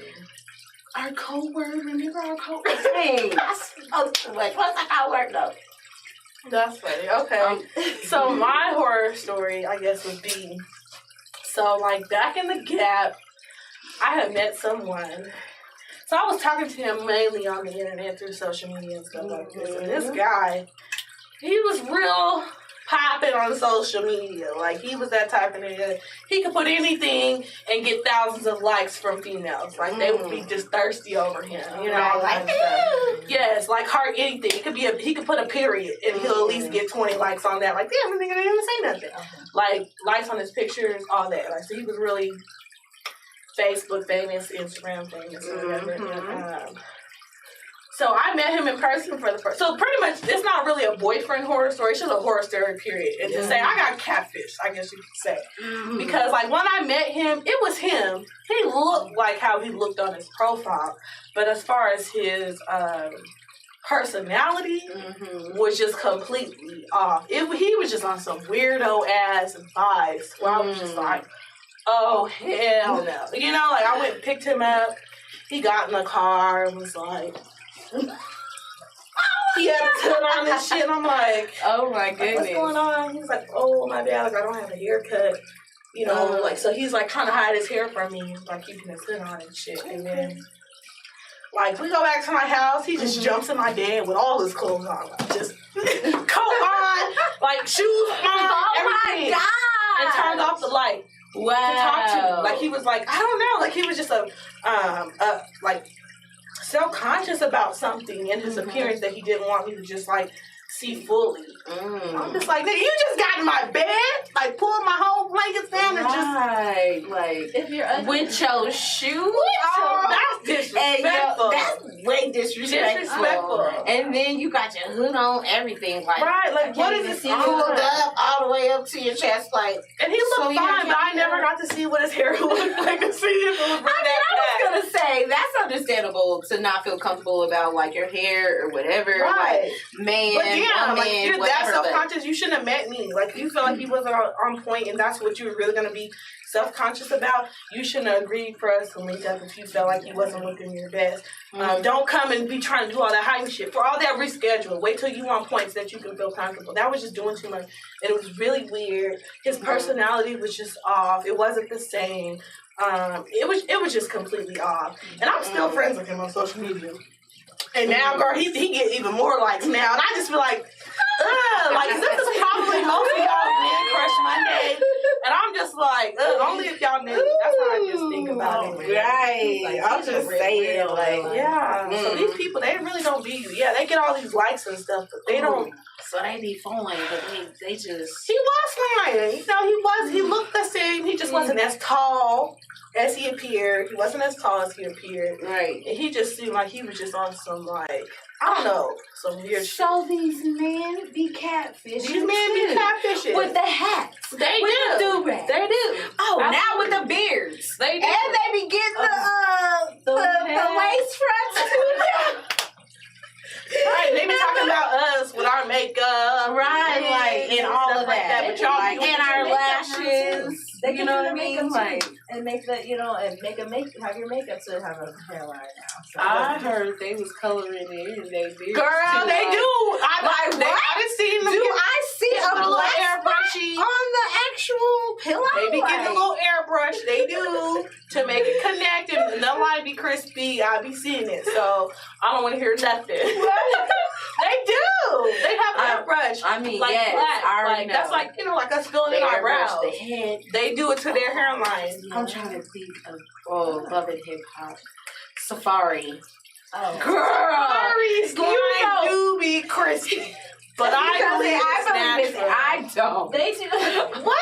our code word. Remember our code word things. Like, what's the code word though? That's funny. Okay. So my horror story, I guess, would be so like back in the Gap, I had met someone. So I was talking to him mainly on the internet through social media and stuff like this. And this guy, he was real popping on social media. Like he was that type of nigga. He could put anything and get thousands of likes from females. Like they would be just thirsty over him. You know, all that stuff. Yes, like heart anything. It could be he could put a period and he'll at least get 20 likes on that. Like, damn, the nigga didn't even say nothing. Like likes on his pictures, all that. Like so he was really Facebook famous, Instagram famous, or whatever. And, so I met him in person for the first. So pretty much, it's not really a boyfriend horror story. It's just a horror story, period. And to say I got catfish, I guess you could say, because like when I met him, it was him. He looked like how he looked on his profile, but as far as his personality was just completely off. He was just on some weirdo ass vibes. Where I was just like, oh hell no, you know, like I went and picked him up. He got in the car and was like. He had a hood on and shit, and I'm like, oh my goodness, what's going on? He's like, oh my bad, like I don't have a haircut, you know, like so he's like trying to hide his hair from me, like keeping his hood on and shit, and then like we go back to my house, he just jumps in my bed with all his clothes on, like, just coat on, like shoes on, everything, my God, and turned off the light. Wow, to talk to me. Like he was like, I don't know, like he was just like self-conscious about something in his appearance that he didn't want me to just like see fully. I'm just like, nigga, you just got in my bed, like pulled my whole blankets down and just like if you're with your shoes. That's disrespectful. That's way disrespectful. And then you got your hood on, everything like right. Like what is this? Pulled up all the way up to your chest, like. And he looked fine, but I never got to see what his hair looked like to see if it was really I was gonna say that's understandable to not feel comfortable about like your hair or whatever, right? Like, man, but yeah, like you're that whatever, self-conscious. You shouldn't have met me. Like you feel like he wasn't on point, and that's what you were really gonna be self-conscious about. You shouldn't have agreed for us to link up if you felt like he wasn't looking your best. Don't come and be trying to do all that hiding shit. For all that, reschedule. Wait till you on points that you can feel comfortable. That was just doing too much, and it was really weird. His personality was just off. It wasn't the same. It was just completely off. And I'm still friends with him on social media. And now, girl, he get even more likes now. And I just feel like, like this is probably most of y'all men crush Monday. And I'm just like, only if y'all knew. That's how I just think about it. Right. Like, I'm just saying, like, yeah. So these people, they really don't be you. Yeah, they get all these likes and stuff, but they don't. So they be fine, but they just. He was fine. You know, he looked the same. He just wasn't as tall as he appeared. He wasn't as tall as he appeared. Right. And he just seemed like he was just on some, like, I don't know, some weird shit. So these men be catfishing. These men be catfishing. With the hats. They with do. The do-rag. They do. Oh, Absolutely. now with the beards. They do. And they be getting the waist fronts too. know what I the mean? makeup Like, too. And make the, have your makeup to have a hairline now. So I heard they was coloring it in they beards. Girl, too. they do. I done seen them. Do I see a little black airbrushy on the actual pillow? They be getting a little airbrush. They do to make it connect and the line be crispy. I be seeing it, so I don't want to hear nothing. They do. They have airbrush. I mean, like yes, black. I already Like know. that's like like us filling in our brows. The head. They do it to their hairline. I'm trying to think of love it hip hop. Safari. oh. Safari's line do be crispy. But I believe it's natural. I don't. They do. What?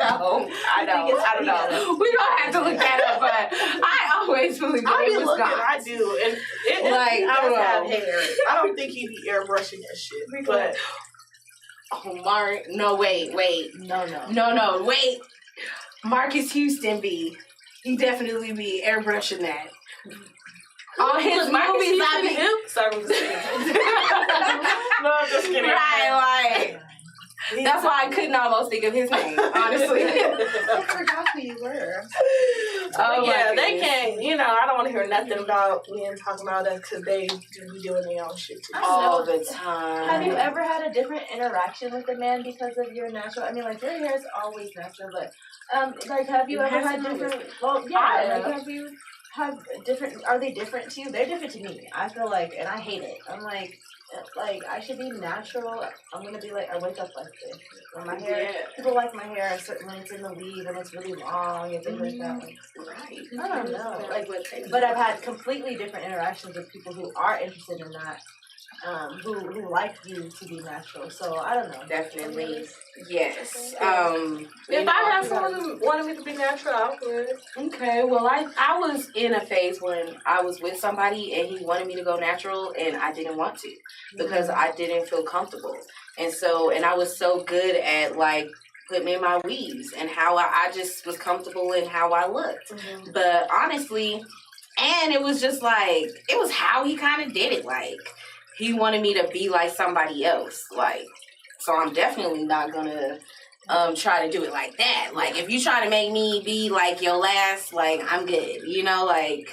I don't know. We don't have to look that up, but I always believe that I it be was looking, God. I do, and it Like, he I don't does have know. hair. I don't think he be airbrushing that shit. But Oh, no, wait. No. Wait. Marcus Houston he definitely be airbrushing that. All his movies, I be no, I'm just kidding. right. That's why I couldn't almost think of his name, honestly. I forgot who you were. Oh yeah, my they goodness. can't. I don't want to hear nothing about men talking about that because they do be doing their own shit too. All the time. Have you ever had a different interaction with a man because of your natural? I mean, like your hair is always natural, but like, have you ever had different? Well, yeah. Like, have you had different? Are they different to you? They're different to me. I feel like, and I hate it. I'm like I should be natural. I'm gonna be like, I wake up like this. When my hair, people like my hair a certain length in the weave and it's really long and things like that. Right. I don't know. Like, but I've had completely different interactions with people who are interested in that. Who like you to be natural. So I don't know. Definitely. Yes. If I had someone who wanted me to be natural, I would. Okay, well, I was in a phase when I was with somebody and he wanted me to go natural and I didn't want to because I didn't feel comfortable. And I was so good at like putting in my weaves and how I just was comfortable in how I looked. Mm-hmm. But honestly, and it was just like, it was how he kind of did it. Like, he wanted me to be like somebody else. Like, so I'm definitely not gonna try to do it like that. Like, if you try to make me be like your last, like, I'm good. Like,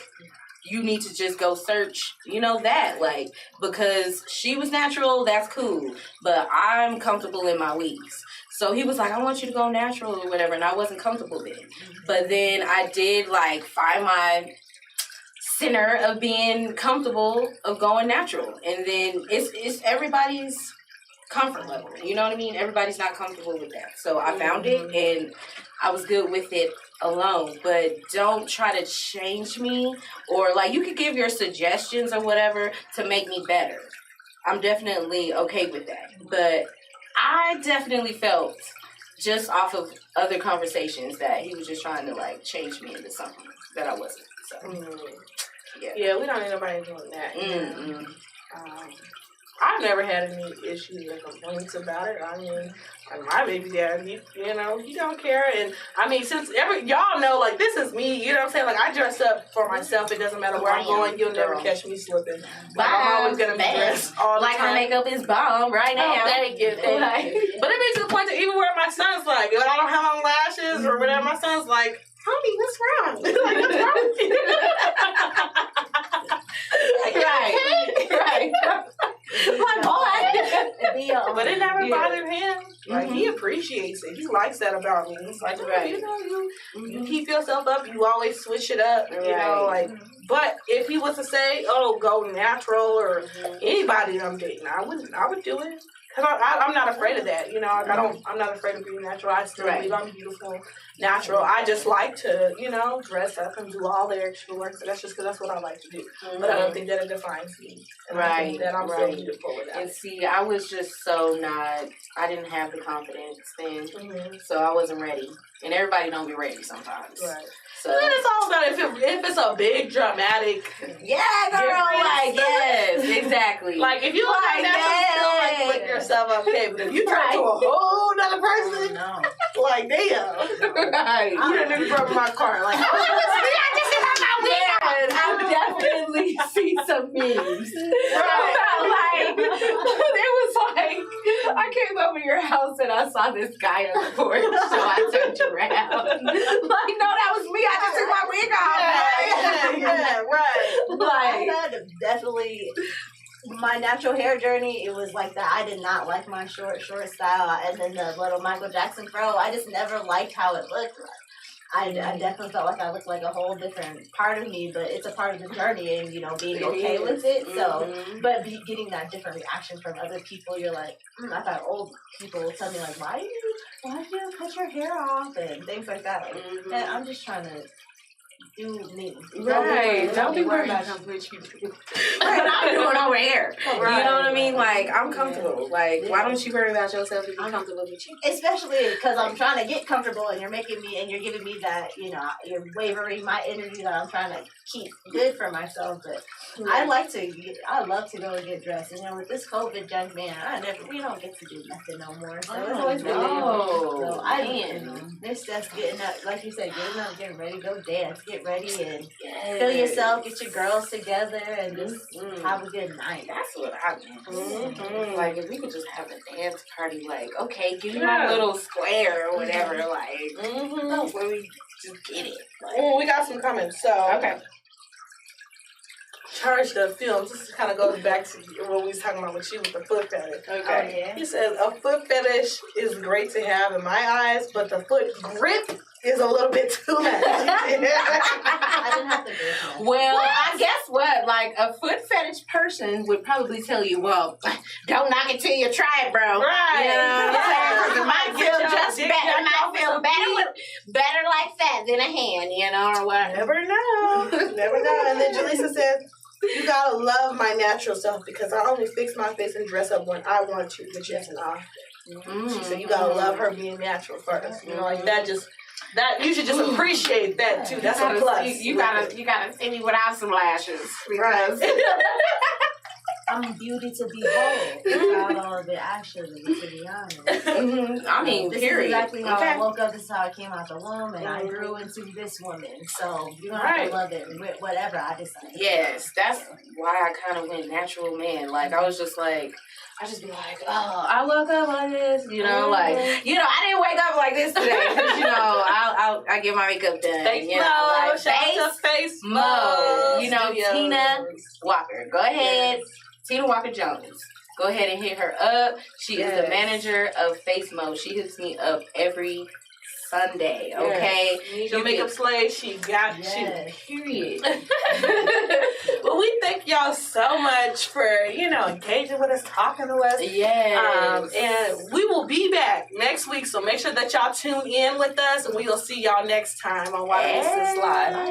you need to just go search, that. Like, because she was natural, that's cool. But I'm comfortable in my weaves. So he was like, I want you to go natural or whatever. And I wasn't comfortable then. But then I did, like, find my center of being comfortable of going natural. And then it's everybody's comfort level. You know what I mean? Everybody's not comfortable with that. So I found it and I was good with it alone. But don't try to change me, or like, you could give your suggestions or whatever to make me better. I'm definitely okay with that. But I definitely felt just off of other conversations that he was just trying to like change me into something that I wasn't. So yeah, we don't need nobody doing that. Mm-mm. I've never had any issues or complaints about it. I mean, my baby dad, he don't care. And I mean, since y'all know, like, this is me, you know what I'm saying? Like, I dress up for myself. It doesn't matter where I'm going. You'll never catch me slipping. Like, I'm always going to be dressed all the time. Like, my makeup is bomb right now. Oh, thank you. But it makes it the point that even where my son's like, if I don't have on lashes or whatever, my son's like, honey, what's wrong? Like, what's wrong with you? Right. My boy. But it never bothered him. Like, he appreciates it. He likes that about me. He's like, you keep yourself up. You always switch it up. You know, like. But if he was to say, "Oh, go natural," or anybody I'm dating, I would do it. Cause I'm not afraid of that, I'm not afraid of being natural. I still believe I'm beautiful, natural. I just like to, dress up and do all the extra work. So that's just because that's what I like to do. But I don't think that it defines me. And I think that I'm so beautiful with that. And see, I was just I didn't have the confidence then, so I wasn't ready. And everybody don't be ready sometimes. Right. So then it's all about if it's a big dramatic. Yeah, girl. Like, yes, exactly. Like, if you look like that, you still like put yourself up, okay. But if you turn to a whole nother person, like, damn. Right. You didn't even broke my car. Like, I just hit my wheel. I've definitely seen some memes. Right. Like, it was like, I came over to your house and I saw this guy on the porch, so I turned around. Like, no, that was me. I just took my wig off. Right. Like, I had definitely my natural hair journey. It was like that. I did not like my short style, and then the little Michael Jackson fro. I just never liked how it looked. I definitely felt like I looked like a whole different part of me, but it's a part of the journey, and being okay with it. So, but getting that different reaction from other people, you're like, I've had old people tell me like, why do you cut your hair off and things like that. Like, and I'm just trying to do me. Right. Don't be worried about what you do. I'm doing over here. Right. You know what I mean? Like, I'm comfortable. Like, why don't you worry about yourself if you're comfortable with you? Especially because I'm trying to get comfortable and you're making me, and you're giving me that, you're wavering my energy that I'm trying to keep good for myself. But I love to go and get dressed. And with this COVID junk, man, we don't get to do nothing no more. So it's always been so it's just getting up, like you said, getting ready, go dance, get ready and feel yourself, get your girls together, and just have a good night. That's what I mean. Like, if we could just have a dance party, like, okay, give me my little square or whatever, like, where we just get it. Like, we got some comments. So, okay. Charge the Films. This kind of goes back to what we was talking about with you with the foot fetish. Okay. He says, a foot fetish is great to have in my eyes, but the foot grip is a little bit too much. I didn't have to do it. Well, I guess what? Like, a foot fetish person would probably tell you, well, don't knock it till you try it, bro. Right. You know what I'm saying? It might feel just better. It might feel better like that than a hand, or whatever. Never know. Never know. And then Jaleah says, you gotta love my natural self because I only fix my face and dress up when I want to, which isn't often. She said you gotta love her being natural first. Like that you should just appreciate that too. That's a plus. You gotta see me without some lashes. Because I'm beauty to behold without all of it, actually, to be honest. I mean, this period. is exactly how I woke up. This is how I came out the womb, and I grew into this woman. So you don't have to love it with whatever I decide. Yes, that's why I kind of went natural man. Like, I was just like, I just be like, oh, I woke up like this, like, I didn't wake up like this today, because, I get my makeup done. Face mode. Tina Walker. Go ahead. Yes. Tina Walker Jones. Go ahead and hit her up. She is the manager of Face Mode. She hits me up every Sunday, okay? You need your makeup slave, she got you. Period. Well, we thank y'all so much for, engaging with us, talking to us. Yes. And we will be back next week, so make sure that y'all tune in with us, and we will see y'all next time on Water Sis Live.